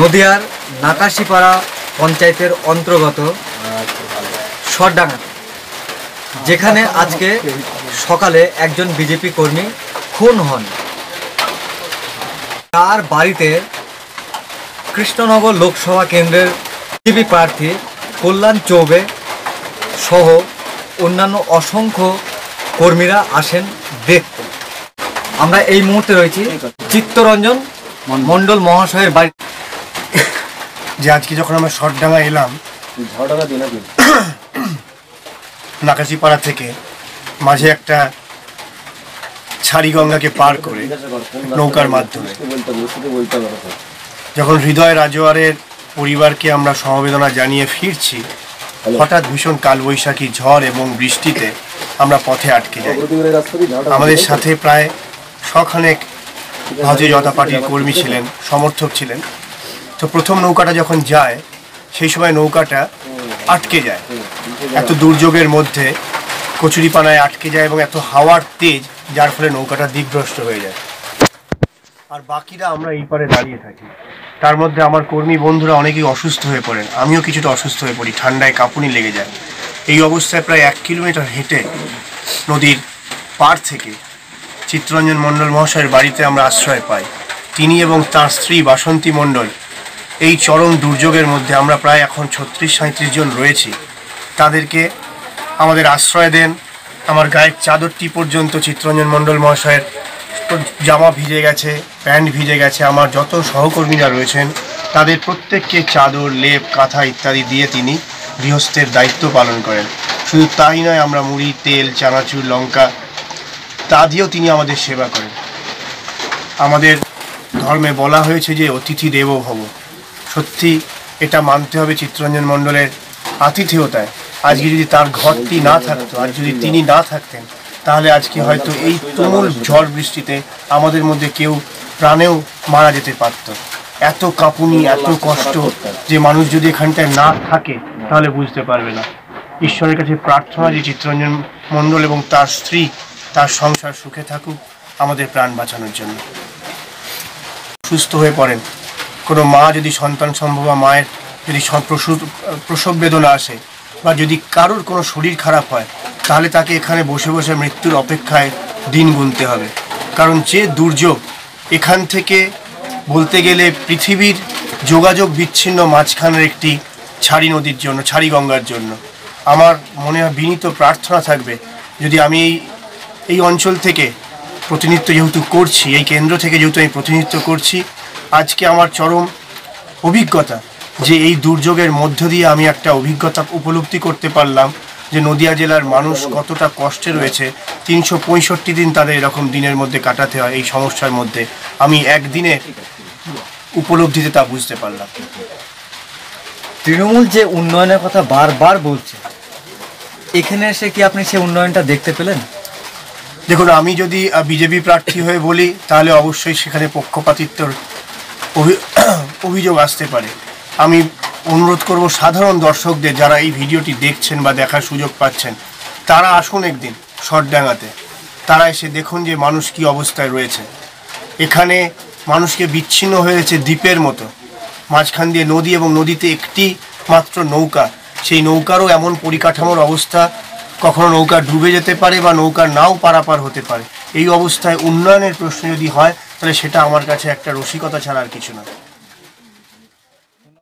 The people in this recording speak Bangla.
নদিয়ার নাকাশিপাড়া পঞ্চায়েতের অন্তর্গত সরডাঙ্গা, যেখানে আজকে সকালে একজন বিজেপি কর্মী খুন হন। তার বাড়িতে কৃষ্ণনগর লোকসভা কেন্দ্রের বিজেপি প্রার্থী কল্যাণ চৌবে সহ অন্যান্য অসংখ্য কর্মীরা আসেন দেখতে। আমরা এই মুহূর্তে রয়েছি চিত্তরঞ্জন মণ্ডল মহাশয়ের বাড়ি। যে আজকে যখন আমরা সরডাঙ্গা এলাম নাকাশিপাড়া থেকে, মাঝে একটা ছাড়িগঙ্গাকে পার করে নৌকার মাধ্যমে যখন হৃদয় রাজওয়ারের পরিবারকে আমরা সমবেদনা জানিয়ে ফিরছি, হঠাৎ ভীষণ কালবৈশাখী ঝড় এবং বৃষ্টিতে আমরা পথে আটকে যাই। আমাদের সাথে প্রায় শখানেক ভারতীয় জনতা পার্টির কর্মী ছিলেন, সমর্থক ছিলেন। তো প্রথম নৌকাটা যখন যায়, সেই সময় নৌকাটা আটকে যায়। এত দুর্যোগের মধ্যে কচুরিপানায় আটকে যায় এবং এত হাওয়ার তেজ, যার ফলে নৌকাটা দিকভ্রষ্ট হয়ে যায়। আর বাকিরা আমরা এই পারে দাঁড়িয়ে থাকি। তার মধ্যে আমার কর্মী বন্ধুরা অনেকেই অসুস্থ হয়ে পড়েন, আমিও কিছুটা অসুস্থ হয়ে পড়ি, ঠান্ডায় কাঁপুনি লেগে যায়। এই অবস্থায় প্রায় 1 কিলোমিটার হেঁটে নদীর পাড় থেকে চিত্তরঞ্জন মণ্ডল মহাশয়ের বাড়িতে আমরা আশ্রয় পাই। তিনি এবং তাঁর স্ত্রী বাসন্তী মণ্ডল এই চরম দুর্যোগের মধ্যে, আমরা প্রায় এখন 36-37 জন রয়েছি, তাদেরকে আমাদের আশ্রয় দেন। আমার গায়ের চাদরটি পর্যন্ত চিত্তরঞ্জন মণ্ডল মহাশয়ের জামা ভিজে গেছে, প্যান্ট ভিজে গেছে। আমার যত সহকর্মীরা রয়েছেন তাদের প্রত্যেককে চাদর, লেপ, কাঁথা ইত্যাদি দিয়ে তিনি গৃহস্থের দায়িত্ব পালন করেন। শুধু তাই নয়, আমরা মুড়ি, তেল, চানাচুর, লঙ্কা তা দিয়েও তিনি আমাদের সেবা করেন। আমাদের ধর্মে বলা হয়েছে যে অতিথি দেবো ভব। সত্যি এটা মানতে হবে চিত্তরঞ্জন মণ্ডলের আতিথেয়তায়। আজকে যদি তার ঘরটি না থাকতো, আর যদি তিনি না থাকতেন, তাহলে আজকে হয়তো এই তুমুল ঝড় বৃষ্টিতে আমাদের মধ্যে কেউ প্রাণেও মারা যেতে পারত। এত কাঁপুনি, এত কষ্ট, যে মানুষ যদি এখানটায় না থাকে তাহলে বুঝতে পারবে না। ঈশ্বরের কাছে প্রার্থনা যে চিত্তরঞ্জন মণ্ডল এবং তার স্ত্রী, তার সংসার সুখে থাকুক, আমাদের প্রাণ বাঁচানোর জন্য। সুস্থ হয়ে পড়েন কোনো মা, যদি সন্তান সম্ভব বা মায়ের যদি প্রসব বেদনা আসে, বা যদি কারোর কোনো শরীর খারাপ হয়, তাহলে তাকে এখানে বসে বসে মৃত্যুর অপেক্ষায় দিন গুনতে হবে। কারণ যে দুর্যোগ, এখান থেকে বলতে গেলে পৃথিবীর যোগাযোগ বিচ্ছিন্ন মাঝখানের একটি ছাড়ি নদীর জন্য, ছাড়ি গঙ্গার জন্য। আমার মনে হয় বিনীত প্রার্থনা থাকবে, যদি আমি এই অঞ্চল থেকে প্রতিনিধিত্ব যেহেতু করছি, এই কেন্দ্র থেকে যেহেতু আমি প্রতিনিধিত্ব করছি, আজকে আমার চরম অভিজ্ঞতা যে এই দুর্যোগের মধ্য দিয়ে আমি একটা অভিজ্ঞতা উপলব্ধি করতে পারলাম যে নদিয়া জেলার মানুষ কতটা কষ্টে রয়েছে। 365 দিন তাদের এরকম দিনের মধ্যে কাটাতে হয়, এই সমস্যার মধ্যে। আমি একদিনে উপলব্ধিতে তা বুঝতে পারলাম। তৃণমূল যে উন্নয়নের কথা বারবার বলছে, এখানে এসে কি আপনি সেই উন্নয়নটা দেখতে পেলেন? দেখুন, আমি যদি বিজেপি প্রার্থী হয়ে বলি, তাহলে অবশ্যই সেখানে পক্ষপাতিত্বর অভিযোগ আসতে পারে। আমি অনুরোধ করব সাধারণ দর্শকদের, যারা এই ভিডিওটি দেখছেন বা দেখার সুযোগ পাচ্ছেন, তারা আসুন একদিন সরডাঙ্গাতে। তারা এসে দেখুন যে মানুষ কি অবস্থায় রয়েছে। এখানে মানুষকে বিচ্ছিন্ন হয়েছে দ্বীপের মতো, মাঝখান দিয়ে নদী এবং নদীতে একটি মাত্র নৌকা। সেই নৌকারও এমন পরিকাঠামোর অবস্থা, কখনো নৌকা ডুবে যেতে পারে বা নৌকার নাও পারাপার হতে পারে। এই অবস্থায় উন্নয়নের প্রশ্ন যদি হয়, তাহলে সেটা আমার কাছে একটা রসিকতা ছাড়া আর কিছু না।